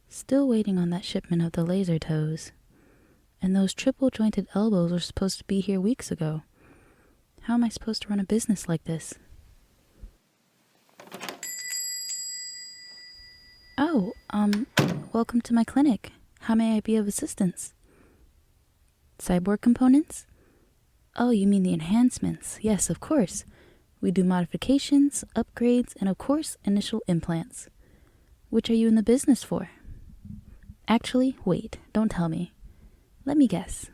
Still waiting on that shipment of the laser toes. And those triple-jointed elbows were supposed to be here weeks ago. How am I supposed to run a business like this? Oh, welcome to my clinic. How may I be of assistance? Cyborg components? Oh, you mean the enhancements. Yes, of course. We do modifications, upgrades, and of course, initial implants. Which are you in the business for? Actually, wait, don't tell me. Let me guess.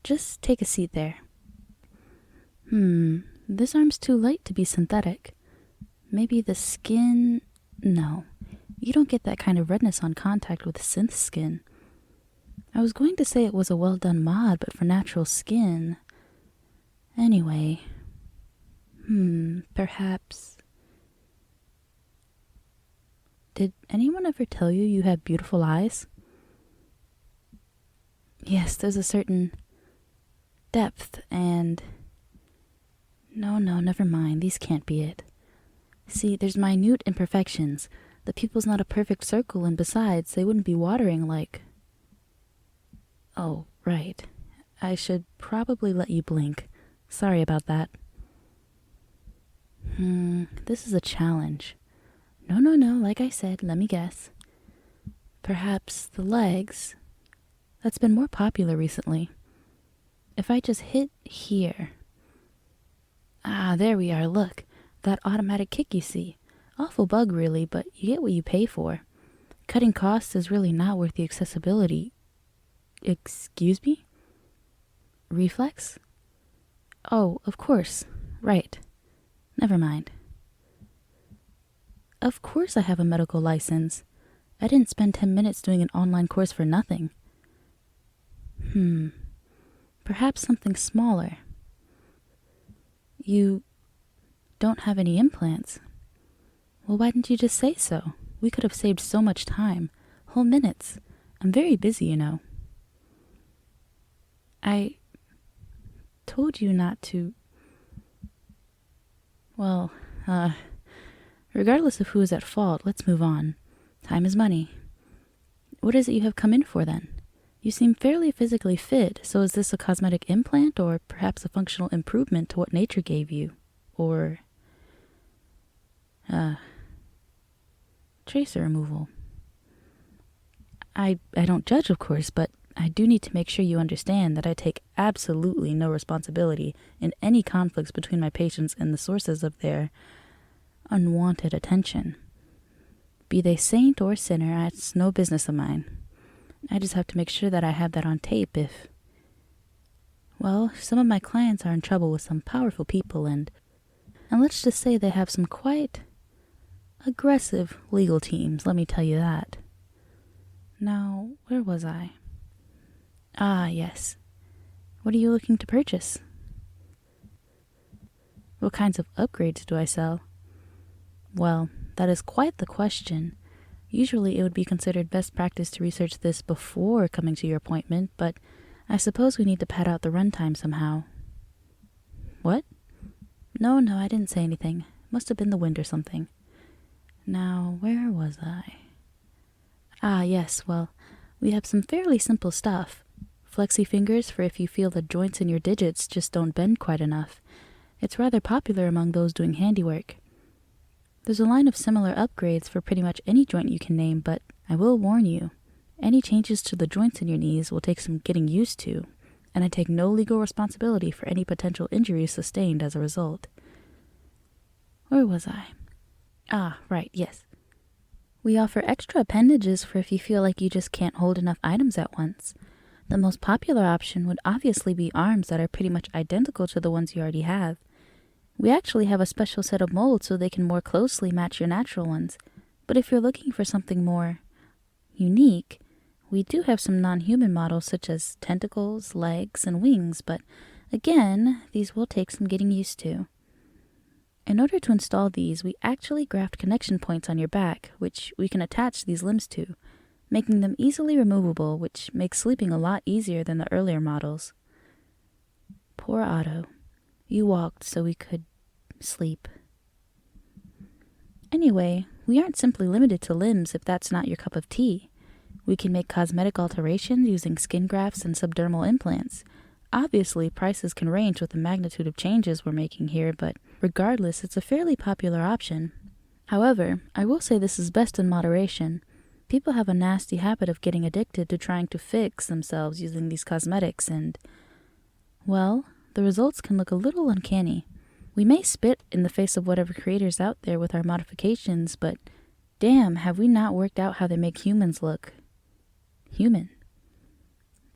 Just take a seat there. This arm's too light to be synthetic. Maybe the skin... No, you don't get that kind of redness on contact with synth skin. I was going to say it was a well-done mod, but for natural skin... Anyway... perhaps... Did anyone ever tell you you have beautiful eyes? Yes, there's a certain depth and... No, never mind. These can't be it. See, there's minute imperfections. The pupil's not a perfect circle, and besides, they wouldn't be watering like... Oh, right. I should probably let you blink. Sorry about that. This is a challenge. No, like I said, let me guess. Perhaps the legs. That's been more popular recently. If I just hit here... Ah, there we are, look. That automatic kick you see. Awful bug, really, but you get what you pay for. Cutting costs is really not worth the accessibility. Excuse me? Reflex? Oh, of course. Right. Never mind. Of course I have a medical license. I didn't spend 10 minutes doing an online course for nothing. Perhaps something smaller. You don't have any implants. Well, why didn't you just say so? We could have saved so much time. Whole minutes. I'm very busy, you know. I told you not to... Well, regardless of who is at fault, let's move on. Time is money. What is it you have come in for, then? You seem fairly physically fit, so is this a cosmetic implant or perhaps a functional improvement to what nature gave you? Or... tracer removal. I don't judge, of course, but I do need to make sure you understand that I take absolutely no responsibility in any conflicts between my patients and the sources of their unwanted attention. Be they saint or sinner, it's no business of mine. I just have to make sure that I have that on tape if... Well, some of my clients are in trouble with some powerful people and let's just say they have some quite aggressive legal teams, let me tell you that. Now, where was I? Ah, yes. What are you looking to purchase? What kinds of upgrades do I sell? Well, that is quite the question. Usually it would be considered best practice to research this before coming to your appointment, but I suppose we need to pad out the runtime somehow. What? No, I didn't say anything. Must have been the wind or something. Now, where was I? Ah, yes, well, we have some fairly simple stuff. Flexi fingers for if you feel the joints in your digits just don't bend quite enough. It's rather popular among those doing handiwork. There's a line of similar upgrades for pretty much any joint you can name, but I will warn you, any changes to the joints in your knees will take some getting used to, and I take no legal responsibility for any potential injuries sustained as a result. Where was I? Ah, right, yes. We offer extra appendages for if you feel like you just can't hold enough items at once. The most popular option would obviously be arms that are pretty much identical to the ones you already have. We actually have a special set of molds so they can more closely match your natural ones. But if you're looking for something more unique, we do have some non-human models such as tentacles, legs, and wings, but again, these will take some getting used to. In order to install these, we actually graft connection points on your back, which we can attach these limbs to, making them easily removable, which makes sleeping a lot easier than the earlier models. Poor Otto. You walked so we could sleep. Anyway, we aren't simply limited to limbs if that's not your cup of tea. We can make cosmetic alterations using skin grafts and subdermal implants. Obviously, prices can range with the magnitude of changes we're making here, but regardless, it's a fairly popular option. However, I will say this is best in moderation. People have a nasty habit of getting addicted to trying to fix themselves using these cosmetics and, well, the results can look a little uncanny. We may spit in the face of whatever creators out there with our modifications, but damn, have we not worked out how they make humans look human.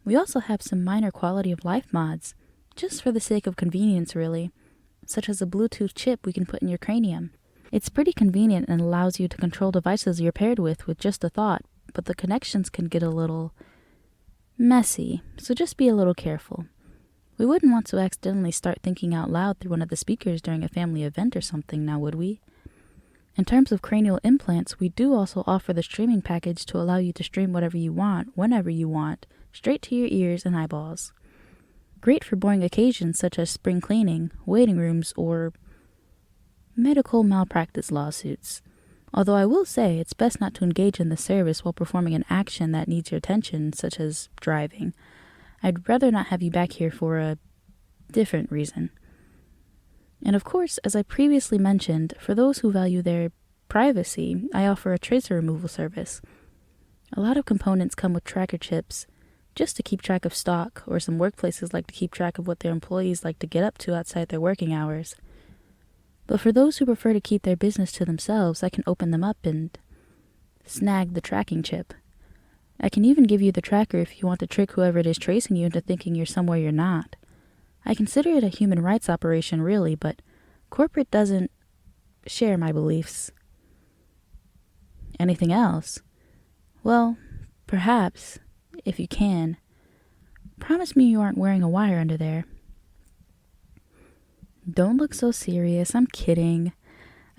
We also have some minor quality of life mods, just for the sake of convenience really, such as a Bluetooth chip we can put in your cranium. It's pretty convenient and allows you to control devices you're paired with just a thought, but the connections can get a little messy, so just be a little careful. We wouldn't want to accidentally start thinking out loud through one of the speakers during a family event or something, now would we? In terms of cranial implants, we do also offer the streaming package to allow you to stream whatever you want, whenever you want, straight to your ears and eyeballs. Great for boring occasions such as spring cleaning, waiting rooms, or medical malpractice lawsuits. Although I will say it's best not to engage in the service while performing an action that needs your attention, such as driving. I'd rather not have you back here for a different reason. And of course, as I previously mentioned, for those who value their privacy, I offer a tracer removal service. A lot of components come with tracker chips, just to keep track of stock, or some workplaces like to keep track of what their employees like to get up to outside their working hours. But for those who prefer to keep their business to themselves, I can open them up and snag the tracking chip. I can even give you the tracker if you want to trick whoever it is tracing you into thinking you're somewhere you're not. I consider it a human rights operation, really, but corporate doesn't share my beliefs. Anything else? Well, perhaps, if you can, promise me you aren't wearing a wire under there. Don't look so serious, I'm kidding.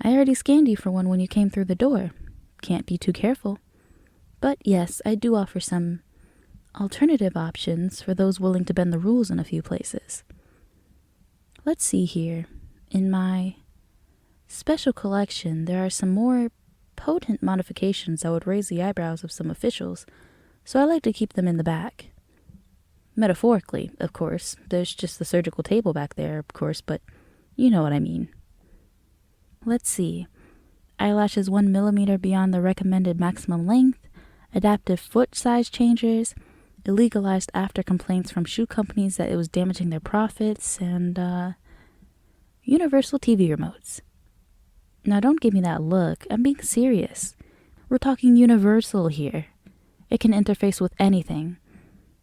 I already scanned you for one when you came through the door. Can't be too careful. But yes, I do offer some alternative options for those willing to bend the rules in a few places. Let's see here. In my special collection, there are some more potent modifications that would raise the eyebrows of some officials, so I like to keep them in the back. Metaphorically, of course. There's just the surgical table back there, of course, but you know what I mean. Let's see. Eyelashes 1 millimeter beyond the recommended maximum length, adaptive foot size changers, illegalized after complaints from shoe companies that it was damaging their profits, and universal TV remotes. Now don't give me that look, I'm being serious. We're talking universal here. It can interface with anything.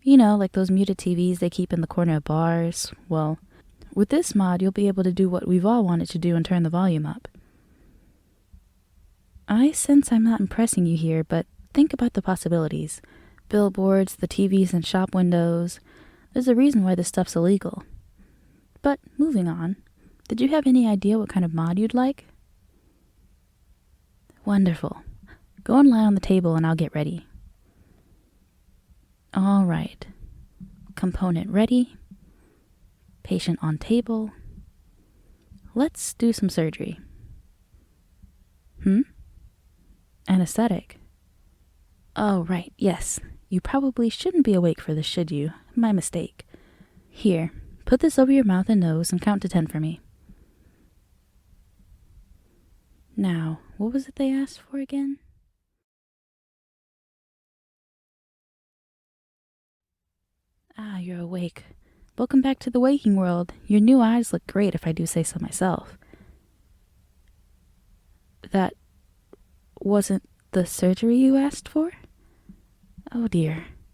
You know, like those muted TVs they keep in the corner of bars. Well, with this mod, you'll be able to do what we've all wanted to do and turn the volume up. I sense I'm not impressing you here, but think about the possibilities. Billboards, the TVs in shop windows. There's a reason why this stuff's illegal. But moving on, did you have any idea what kind of mod you'd like? Wonderful. Go and lie on the table and I'll get ready. All right. Component ready. Patient on table. Let's do some surgery. Anesthetic. Oh, right, yes. You probably shouldn't be awake for this, should you? My mistake. Here, put this over your mouth and nose and count to 10 for me. Now, what was it they asked for again? Ah, you're awake. Welcome back to the waking world. Your new eyes look great if I do say so myself. That wasn't the surgery you asked for? Oh dear.